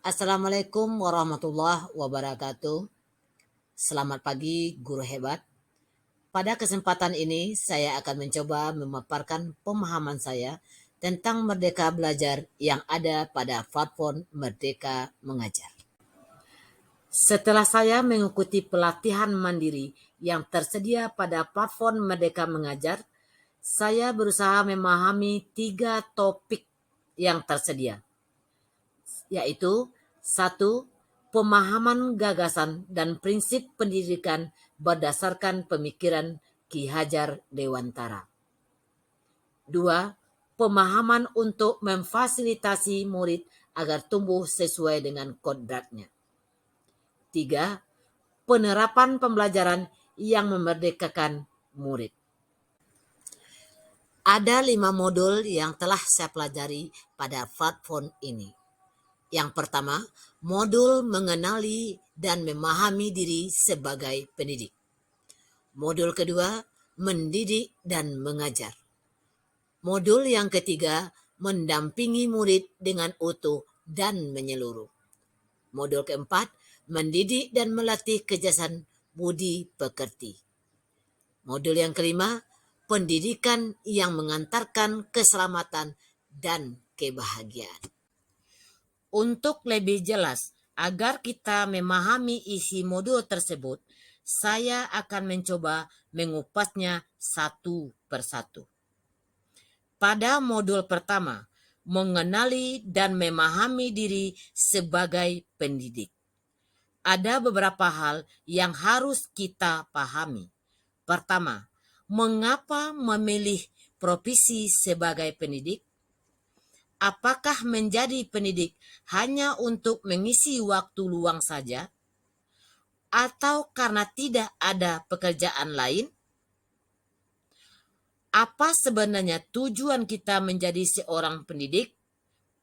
Assalamualaikum warahmatullahi wabarakatuh. Selamat pagi, guru hebat. Pada kesempatan ini, saya akan mencoba memaparkan pemahaman saya tentang Merdeka Belajar yang ada pada platform Merdeka Mengajar. Setelah saya mengikuti pelatihan mandiri yang tersedia pada platform Merdeka Mengajar, saya berusaha memahami 3 topik yang tersedia, yaitu 1. Pemahaman gagasan dan prinsip pendidikan berdasarkan pemikiran Ki Hajar Dewantara. 2. Pemahaman untuk memfasilitasi murid agar tumbuh sesuai dengan kodratnya. 3. Penerapan pembelajaran yang memerdekakan murid. Ada 5 modul yang telah saya pelajari pada platform ini. Yang pertama, modul mengenali dan memahami diri sebagai pendidik. Modul kedua, mendidik dan mengajar. Modul yang ketiga, mendampingi murid dengan utuh dan menyeluruh. Modul keempat, mendidik dan melatih kecerdasan budi pekerti. Modul yang kelima, pendidikan yang mengantarkan keselamatan dan kebahagiaan. Untuk lebih jelas, agar kita memahami isi modul tersebut, saya akan mencoba mengupasnya satu persatu. Pada modul pertama, mengenali dan memahami diri sebagai pendidik. Ada beberapa hal yang harus kita pahami. Pertama, mengapa memilih profesi sebagai pendidik? Apakah menjadi pendidik hanya untuk mengisi waktu luang saja? Atau karena tidak ada pekerjaan lain? Apa sebenarnya tujuan kita menjadi seorang pendidik?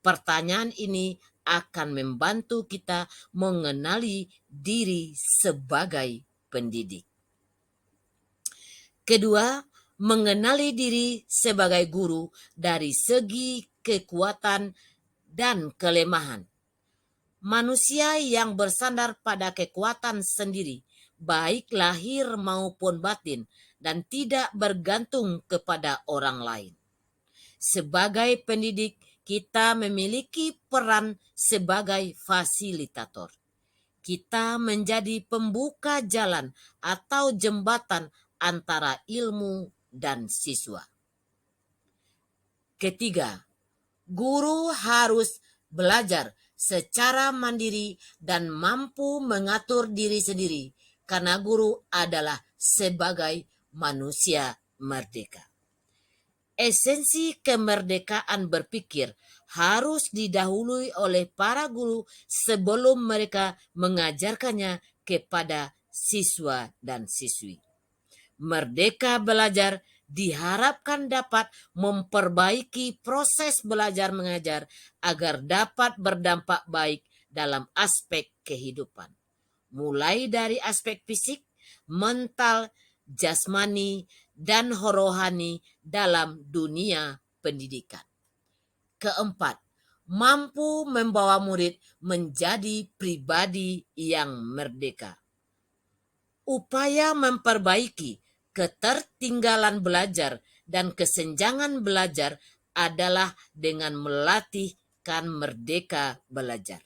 Pertanyaan ini akan membantu kita mengenali diri sebagai pendidik. Kedua, mengenali diri sebagai guru dari segi kekuatan dan kelemahan. Manusia yang bersandar pada kekuatan sendiri, baik lahir maupun batin, dan tidak bergantung kepada orang lain. Sebagai pendidik, kita memiliki peran sebagai fasilitator. Kita menjadi pembuka jalan atau jembatan antara ilmu dan siswa. Ketiga, guru harus belajar secara mandiri dan mampu mengatur diri sendiri, karena guru adalah sebagai manusia merdeka. Esensi kemerdekaan berpikir harus didahului oleh para guru sebelum mereka mengajarkannya kepada siswa dan siswi. Merdeka belajar diharapkan dapat memperbaiki proses belajar mengajar agar dapat berdampak baik dalam aspek kehidupan, mulai dari aspek fisik, mental, jasmani, dan rohani dalam dunia pendidikan. Keempat, mampu membawa murid menjadi pribadi yang merdeka. Upaya memperbaiki ketertinggalan belajar dan kesenjangan belajar adalah dengan melatihkan merdeka belajar.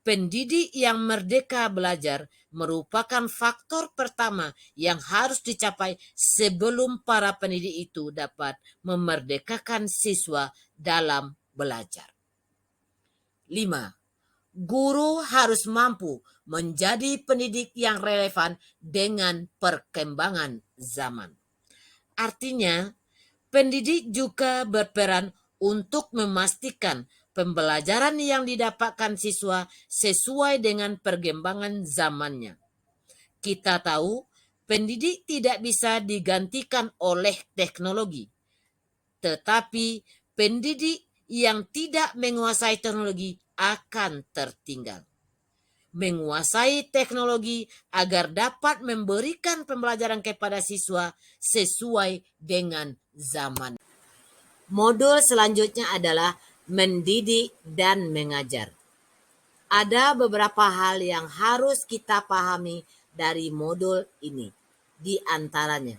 Pendidik yang merdeka belajar merupakan faktor pertama yang harus dicapai sebelum para pendidik itu dapat memerdekakan siswa dalam belajar. 5. Guru harus mampu menjadi pendidik yang relevan dengan perkembangan zaman. Artinya, pendidik juga berperan untuk memastikan pembelajaran yang didapatkan siswa sesuai dengan perkembangan zamannya. Kita tahu, pendidik tidak bisa digantikan oleh teknologi. Tetapi pendidik yang tidak menguasai teknologi akan tertinggal. Menguasai teknologi agar dapat memberikan pembelajaran kepada siswa sesuai dengan zaman. Modul selanjutnya adalah mendidik dan mengajar. Ada beberapa hal yang harus kita pahami dari modul ini. Di antaranya,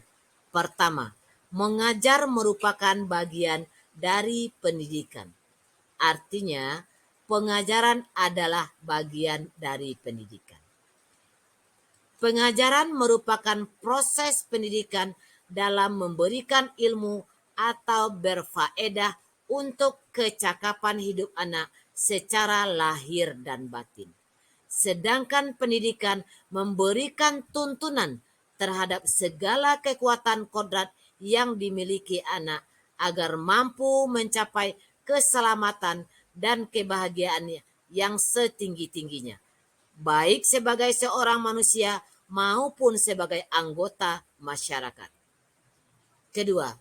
pertama, mengajar merupakan bagian dari pendidikan. Artinya, pengajaran adalah bagian dari pendidikan. Pengajaran merupakan proses pendidikan dalam memberikan ilmu atau berfaedah untuk kecakapan hidup anak secara lahir dan batin. Sedangkan pendidikan memberikan tuntunan terhadap segala kekuatan kodrat yang dimiliki anak agar mampu mencapai keselamatan dan kebahagiaan yang setinggi-tingginya, baik sebagai seorang manusia maupun sebagai anggota masyarakat. Kedua,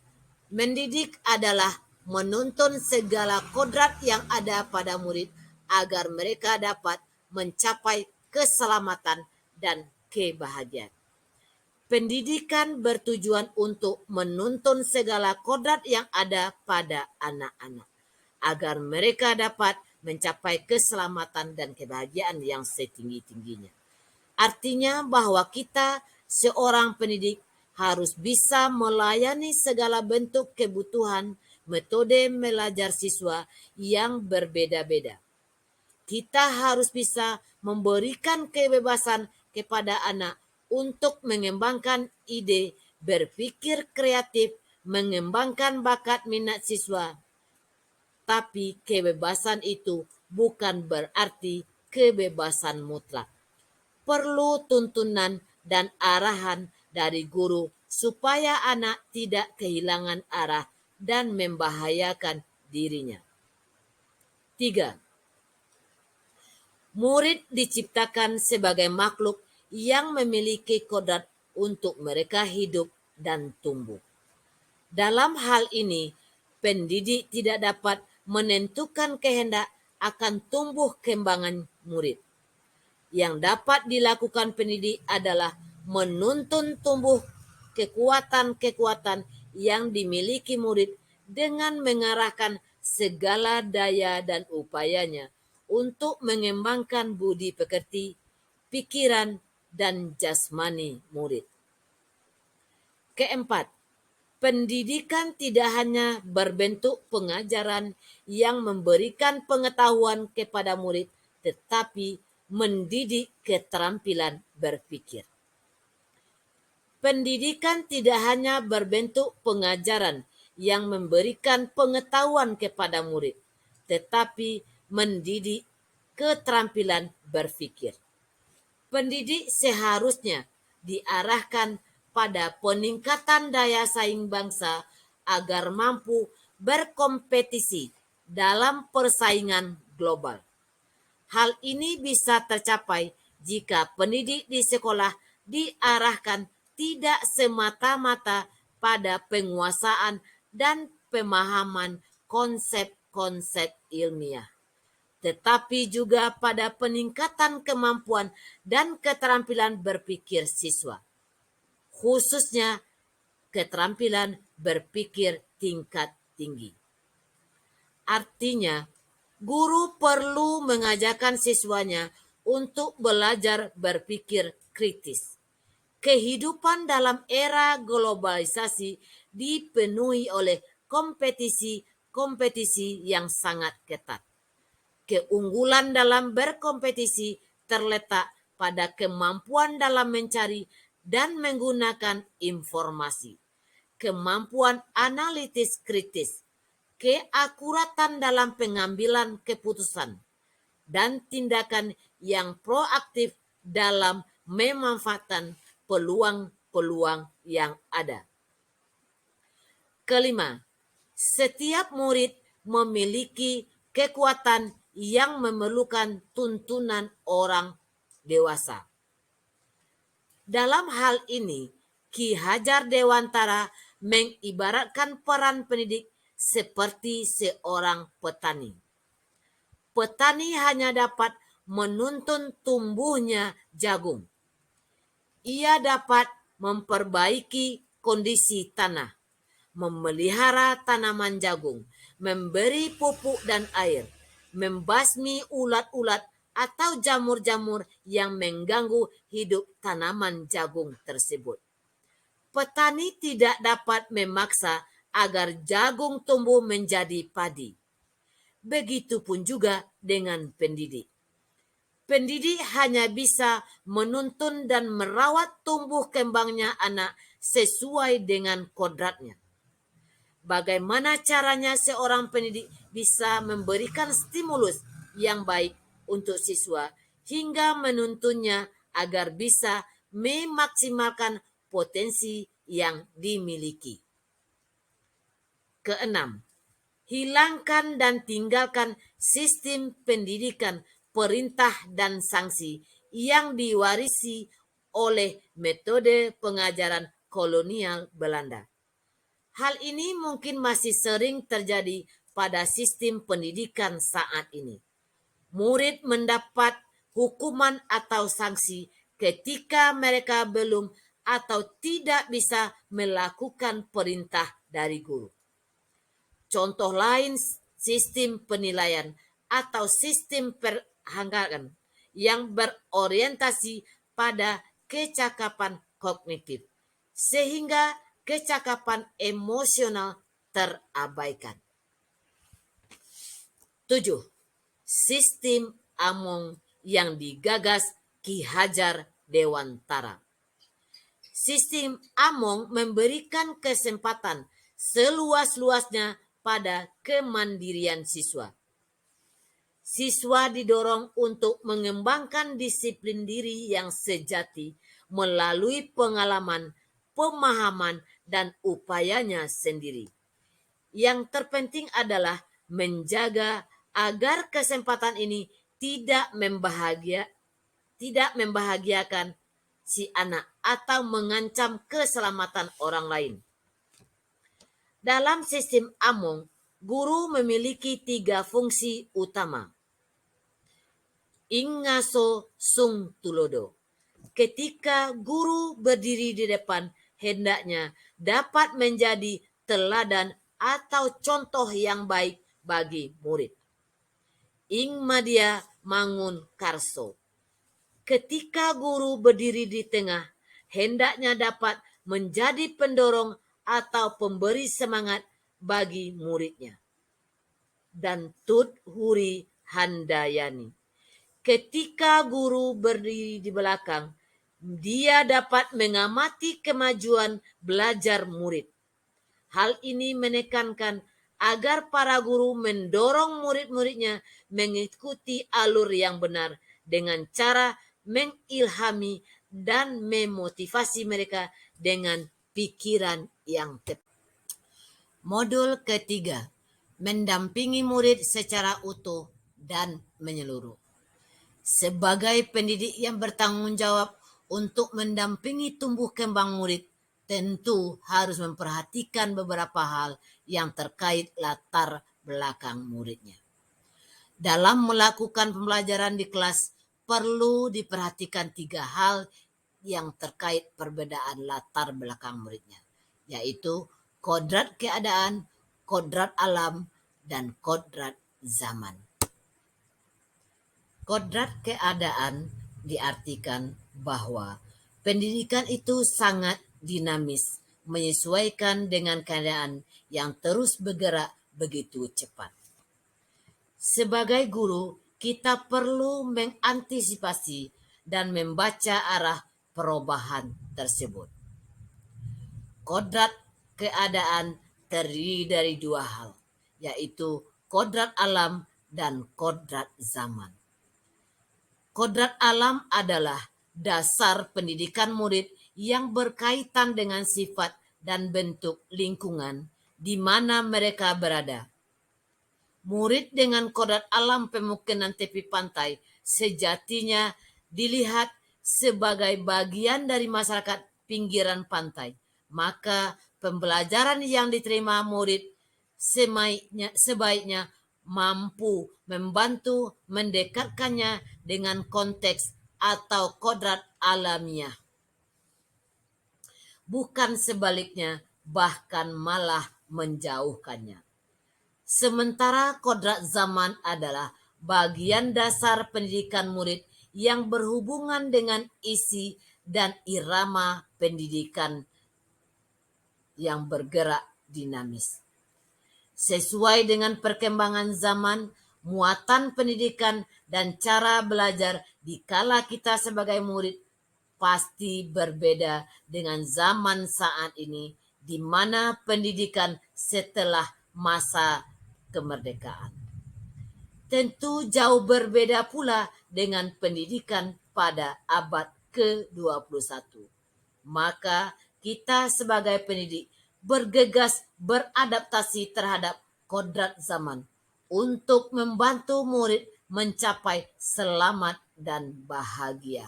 mendidik adalah menuntun segala kodrat yang ada pada murid agar mereka dapat mencapai keselamatan dan kebahagiaan. Pendidikan bertujuan untuk menuntun segala kodrat yang ada pada anak-anak, agar mereka dapat mencapai keselamatan dan kebahagiaan yang setinggi-tingginya. Artinya bahwa kita, seorang pendidik, harus bisa melayani segala bentuk kebutuhan metode belajar siswa yang berbeda-beda. Kita harus bisa memberikan kebebasan kepada anak untuk mengembangkan ide, berpikir kreatif, mengembangkan bakat minat siswa. Tapi kebebasan itu bukan berarti kebebasan mutlak. Perlu tuntunan dan arahan dari guru supaya anak tidak kehilangan arah dan membahayakan dirinya. 3. Murid diciptakan sebagai makhluk yang memiliki kodrat untuk mereka hidup dan tumbuh. Dalam hal ini, pendidik tidak dapat menentukan kehendak akan tumbuh kembangan murid. Yang dapat dilakukan pendidik adalah menuntun tumbuh kekuatan-kekuatan yang dimiliki murid dengan mengarahkan segala daya dan upayanya untuk mengembangkan budi pekerti, pikiran, dan jasmani murid. Keempat, pendidikan tidak hanya berbentuk pengajaran yang memberikan pengetahuan kepada murid, tetapi mendidik keterampilan berpikir. Pendidikan tidak hanya berbentuk pengajaran yang memberikan pengetahuan kepada murid, tetapi mendidik keterampilan berpikir. Pendidik seharusnya diarahkan pada peningkatan daya saing bangsa agar mampu berkompetisi dalam persaingan global. Hal ini bisa tercapai jika pendidik di sekolah diarahkan tidak semata-mata pada penguasaan dan pemahaman konsep-konsep ilmiah, tetapi juga pada peningkatan kemampuan dan keterampilan berpikir siswa, khususnya keterampilan berpikir tingkat tinggi. Artinya, guru perlu mengajarkan siswanya untuk belajar berpikir kritis. Kehidupan dalam era globalisasi dipenuhi oleh kompetisi-kompetisi yang sangat ketat. Keunggulan dalam berkompetisi terletak pada kemampuan dalam mencari dan menggunakan informasi, kemampuan analitis kritis, keakuratan dalam pengambilan keputusan, dan tindakan yang proaktif dalam memanfaatkan peluang-peluang yang ada. Kelima, setiap murid memiliki kekuatan yang memerlukan tuntunan orang dewasa. Dalam hal ini, Ki Hajar Dewantara mengibaratkan peran pendidik seperti seorang petani. Petani hanya dapat menuntun tumbuhnya jagung. Ia dapat memperbaiki kondisi tanah, memelihara tanaman jagung, memberi pupuk dan air, membasmi ulat-ulat atau jamur-jamur yang mengganggu hidup tanaman jagung tersebut. Petani tidak dapat memaksa agar jagung tumbuh menjadi padi. Begitupun juga dengan pendidik. Pendidik hanya bisa menuntun dan merawat tumbuh kembangnya anak sesuai dengan kodratnya. Bagaimana caranya seorang pendidik bisa memberikan stimulus yang baik untuk siswa hingga menuntunnya agar bisa memaksimalkan potensi yang dimiliki. Keenam, hilangkan dan tinggalkan sistem pendidikan perintah dan sanksi yang diwarisi oleh metode pengajaran kolonial Belanda. Hal ini mungkin masih sering terjadi pada sistem pendidikan saat ini. Murid mendapat hukuman atau sanksi ketika mereka belum atau tidak bisa melakukan perintah dari guru. Contoh lain sistem penilaian atau sistem penghargaan yang berorientasi pada kecakapan kognitif, sehingga kecakapan emosional terabaikan. 7. Sistem Among yang digagas Ki Hajar Dewantara. Sistem Among memberikan kesempatan seluas-luasnya pada kemandirian siswa. Siswa didorong untuk mengembangkan disiplin diri yang sejati melalui pengalaman, pemahaman, dan upayanya sendiri. Yang terpenting adalah menjaga agar kesempatan ini tidak membahagiakan si anak atau mengancam keselamatan orang lain. Dalam sistem Among, guru memiliki 3 fungsi utama. Ingaso sung tulodo. Ketika guru berdiri di depan, hendaknya dapat menjadi teladan atau contoh yang baik bagi murid. Ing madia mangun karso. Ketika guru berdiri di tengah, hendaknya dapat menjadi pendorong atau pemberi semangat bagi muridnya. Dan Tut Huri Handayani. Ketika guru berdiri di belakang, dia dapat mengamati kemajuan belajar murid. Hal ini menekankan agar para guru mendorong murid-muridnya mengikuti alur yang benar dengan cara mengilhami dan memotivasi mereka dengan pikiran yang tepat. Modul ketiga, mendampingi murid secara utuh dan menyeluruh. Sebagai pendidik yang bertanggung jawab untuk mendampingi tumbuh kembang murid, tentu harus memperhatikan beberapa hal yang terkait latar belakang muridnya. Dalam melakukan pembelajaran di kelas, perlu diperhatikan 3 hal yang terkait perbedaan latar belakang muridnya, yaitu kodrat keadaan, kodrat alam, dan kodrat zaman. Kodrat keadaan diartikan bahwa pendidikan itu sangat dinamis, menyesuaikan dengan keadaan yang terus bergerak begitu cepat. Sebagai guru, kita perlu mengantisipasi dan membaca arah perubahan tersebut. Kodrat keadaan terdiri dari 2 hal, yaitu kodrat alam dan kodrat zaman. Kodrat alam adalah dasar pendidikan murid yang berkaitan dengan sifat dan bentuk lingkungan di mana mereka berada. Murid dengan kodrat alam pemukiman tepi pantai sejatinya dilihat sebagai bagian dari masyarakat pinggiran pantai. Maka pembelajaran yang diterima murid sebaiknya mampu membantu mendekatkannya dengan konteks atau kodrat alamiah. Bukan sebaliknya, bahkan malah menjauhkannya. Sementara kodrat zaman adalah bagian dasar pendidikan murid yang berhubungan dengan isi dan irama pendidikan yang bergerak dinamis. Sesuai dengan perkembangan zaman, muatan pendidikan dan cara belajar dikala kita sebagai murid pasti berbeda dengan zaman saat ini, di mana pendidikan setelah masa kemerdekaan. Tentu jauh berbeda pula dengan pendidikan pada abad ke-21. Maka kita sebagai pendidik bergegas beradaptasi terhadap kodrat zaman untuk membantu murid mencapai selamat dan bahagia.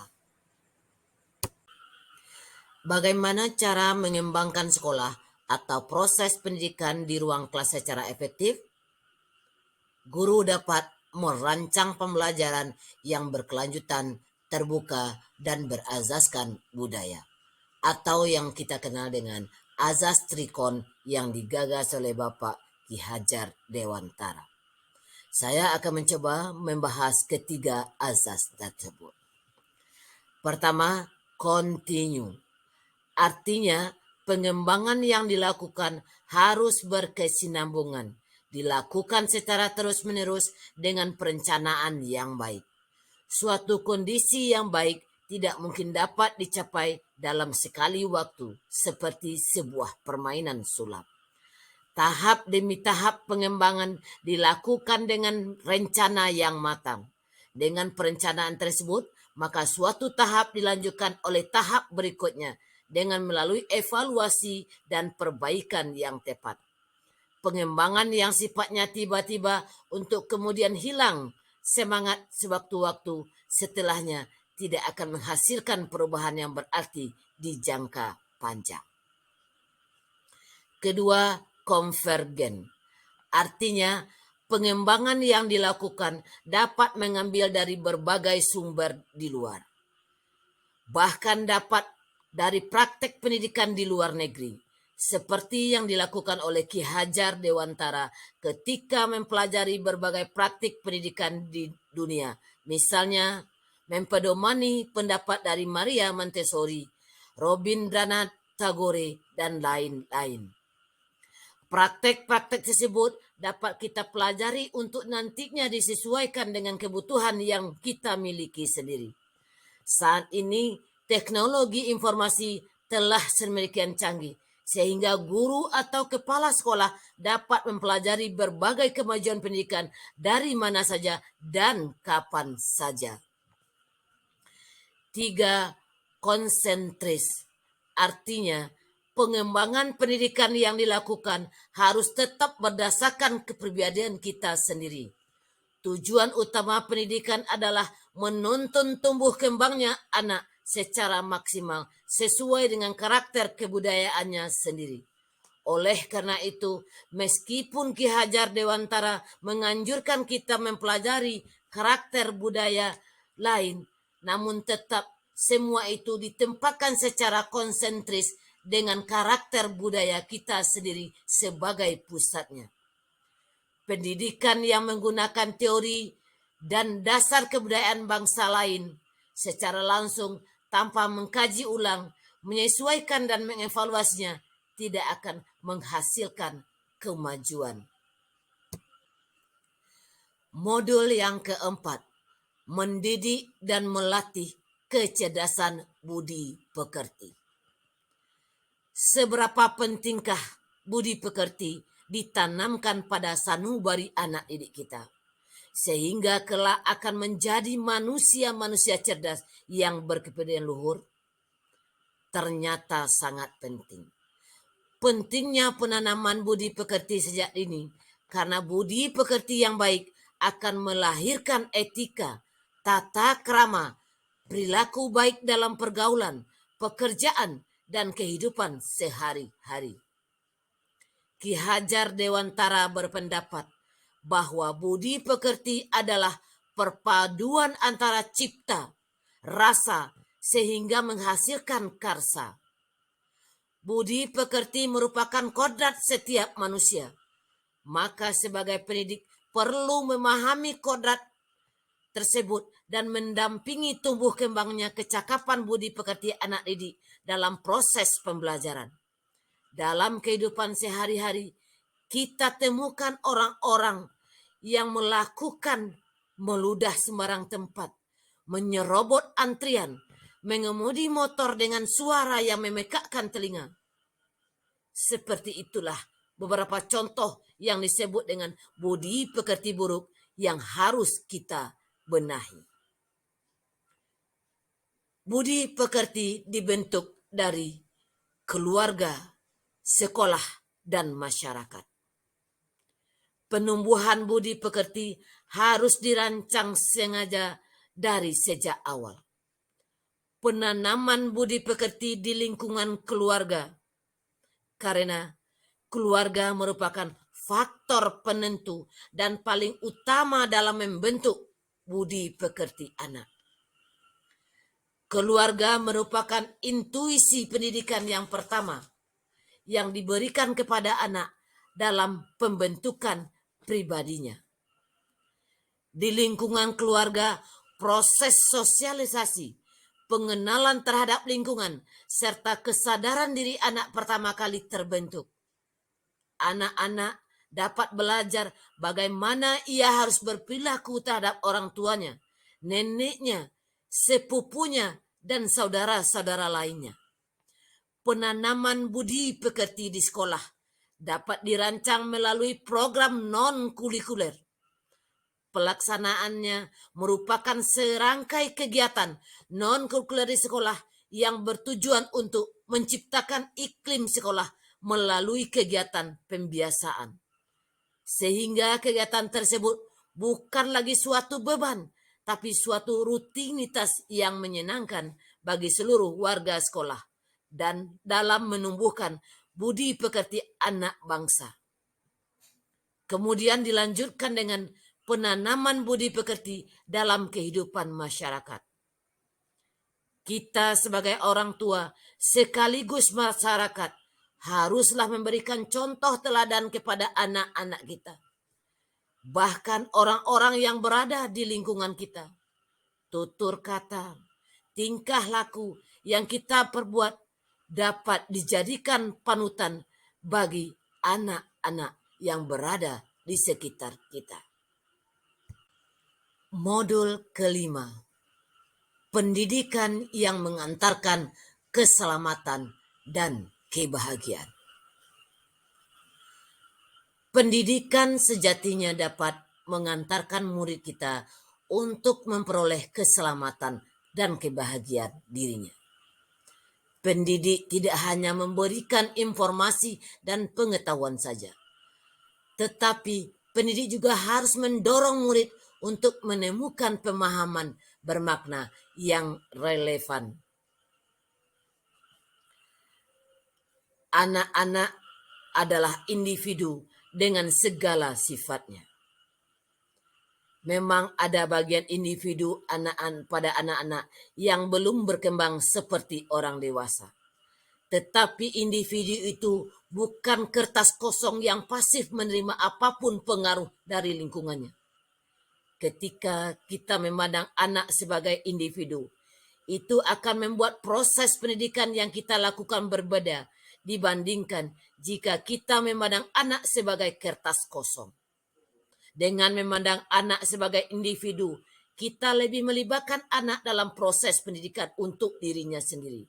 Bagaimana cara mengembangkan sekolah atau proses pendidikan di ruang kelas secara efektif? Guru dapat merancang pembelajaran yang berkelanjutan, terbuka, dan berazaskan budaya, atau yang kita kenal dengan azas Trikon yang digagas oleh Bapak Ki Hajar Dewantara. Saya akan mencoba membahas ketiga azas tersebut. Pertama, continue. Artinya, pengembangan yang dilakukan harus berkesinambungan, dilakukan secara terus-menerus dengan perencanaan yang baik. Suatu kondisi yang baik tidak mungkin dapat dicapai dalam sekali waktu, seperti sebuah permainan sulap. Tahap demi tahap pengembangan dilakukan dengan rencana yang matang. Dengan perencanaan tersebut, maka suatu tahap dilanjutkan oleh tahap berikutnya dengan melalui evaluasi dan perbaikan yang tepat. Pengembangan yang sifatnya tiba-tiba untuk kemudian hilang semangat sewaktu-waktu setelahnya tidak akan menghasilkan perubahan yang berarti di jangka panjang. Kedua, konvergen. Artinya, pengembangan yang dilakukan dapat mengambil dari berbagai sumber di luar. Bahkan dapat dari praktek pendidikan di luar negeri, seperti yang dilakukan oleh Ki Hajar Dewantara ketika mempelajari berbagai praktik pendidikan di dunia. Misalnya, mempedomani pendapat dari Maria Montessori, Rabindranath Tagore, dan lain-lain. Praktek-praktek tersebut dapat kita pelajari untuk nantinya disesuaikan dengan kebutuhan yang kita miliki sendiri. Saat ini, teknologi informasi telah sedemikian canggih, sehingga guru atau kepala sekolah dapat mempelajari berbagai kemajuan pendidikan dari mana saja dan kapan saja. 3. Konsentris. Artinya, pengembangan pendidikan yang dilakukan harus tetap berdasarkan kepribadian kita sendiri. Tujuan utama pendidikan adalah menuntun tumbuh kembangnya anak secara maksimal sesuai dengan karakter kebudayaannya sendiri. Oleh karena itu, meskipun Ki Hajar Dewantara menganjurkan kita mempelajari karakter budaya lain, namun tetap semua itu ditempatkan secara konsentris dengan karakter budaya kita sendiri sebagai pusatnya. Pendidikan yang menggunakan teori dan dasar kebudayaan bangsa lain secara langsung tanpa mengkaji ulang, menyesuaikan dan mengevaluasinya tidak akan menghasilkan kemajuan. Modul yang keempat, mendidik dan melatih kecerdasan budi pekerti. Seberapa pentingkah budi pekerti ditanamkan pada sanubari anak didik kita, sehingga kelak akan menjadi manusia-manusia cerdas yang berkepribadian luhur? Ternyata sangat penting. Pentingnya penanaman budi pekerti sejak dini, karena budi pekerti yang baik akan melahirkan etika, tata krama, perilaku baik dalam pergaulan, pekerjaan, dan kehidupan sehari-hari. Ki Hajar Dewantara berpendapat bahwa budi pekerti adalah perpaduan antara cipta, rasa, sehingga menghasilkan karsa. Budi pekerti merupakan kodrat setiap manusia. Maka sebagai pendidik perlu memahami kodrat tersebut dan mendampingi tumbuh kembangnya kecakapan budi pekerti anak didik dalam proses pembelajaran. Dalam kehidupan sehari-hari, kita temukan orang-orang yang melakukan meludah sembarang tempat, menyerobot antrian, mengemudi motor dengan suara yang memekakkan telinga. Seperti itulah beberapa contoh yang disebut dengan budi pekerti buruk yang harus kita benahi. Budi pekerti dibentuk dari keluarga, sekolah, dan masyarakat. Penumbuhan budi pekerti harus dirancang sengaja dari sejak awal. Penanaman budi pekerti di lingkungan keluarga, karena keluarga merupakan faktor penentu dan paling utama dalam membentuk budi pekerti anak. Keluarga merupakan intuisi pendidikan yang pertama yang diberikan kepada anak dalam pembentukan pribadinya. Di lingkungan keluarga, proses sosialisasi, pengenalan terhadap lingkungan, serta kesadaran diri anak pertama kali terbentuk. Anak-anak dapat belajar bagaimana ia harus berperilaku terhadap orang tuanya, neneknya, sepupunya, dan saudara-saudara lainnya. Penanaman budi pekerti di sekolah dapat dirancang melalui program non-kurikuler. Pelaksanaannya merupakan serangkai kegiatan non-kurikuler di sekolah yang bertujuan untuk menciptakan iklim sekolah melalui kegiatan pembiasaan. Sehingga kegiatan tersebut bukan lagi suatu beban, tapi suatu rutinitas yang menyenangkan bagi seluruh warga sekolah dan dalam menumbuhkan budi pekerti anak bangsa. Kemudian dilanjutkan dengan penanaman budi pekerti dalam kehidupan masyarakat. Kita sebagai orang tua sekaligus masyarakat haruslah memberikan contoh teladan kepada anak-anak kita. Bahkan orang-orang yang berada di lingkungan kita. Tutur kata, tingkah laku yang kita perbuat dapat dijadikan panutan bagi anak-anak yang berada di sekitar kita. Modul kelima, pendidikan yang mengantarkan keselamatan dan kebahagiaan. Pendidikan sejatinya dapat mengantarkan murid kita untuk memperoleh keselamatan dan kebahagiaan dirinya. Pendidik tidak hanya memberikan informasi dan pengetahuan saja, tetapi pendidik juga harus mendorong murid untuk menemukan pemahaman bermakna yang relevan. Anak-anak adalah individu dengan segala sifatnya. Memang ada bagian individu pada anak-anak yang belum berkembang seperti orang dewasa. Tetapi individu itu bukan kertas kosong yang pasif menerima apapun pengaruh dari lingkungannya. Ketika kita memandang anak sebagai individu, itu akan membuat proses pendidikan yang kita lakukan berbeda dibandingkan jika kita memandang anak sebagai kertas kosong. Dengan memandang anak sebagai individu, kita lebih melibatkan anak dalam proses pendidikan untuk dirinya sendiri.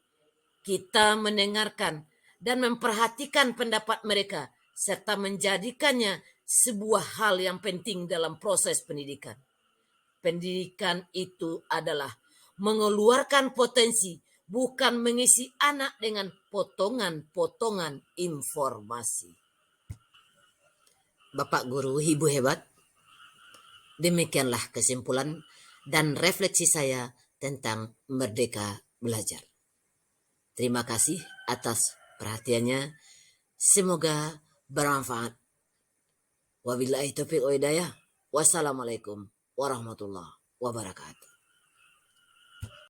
Kita mendengarkan dan memperhatikan pendapat mereka, serta menjadikannya sebuah hal yang penting dalam proses pendidikan. Pendidikan itu adalah mengeluarkan potensi, bukan mengisi anak dengan potongan-potongan informasi. Bapak Guru, Ibu hebat, demikianlah kesimpulan dan refleksi saya tentang merdeka belajar. Terima kasih atas perhatiannya. Semoga bermanfaat. Wabillahi taufiq wa hidayah. Wassalamualaikum warahmatullahi wabarakatuh.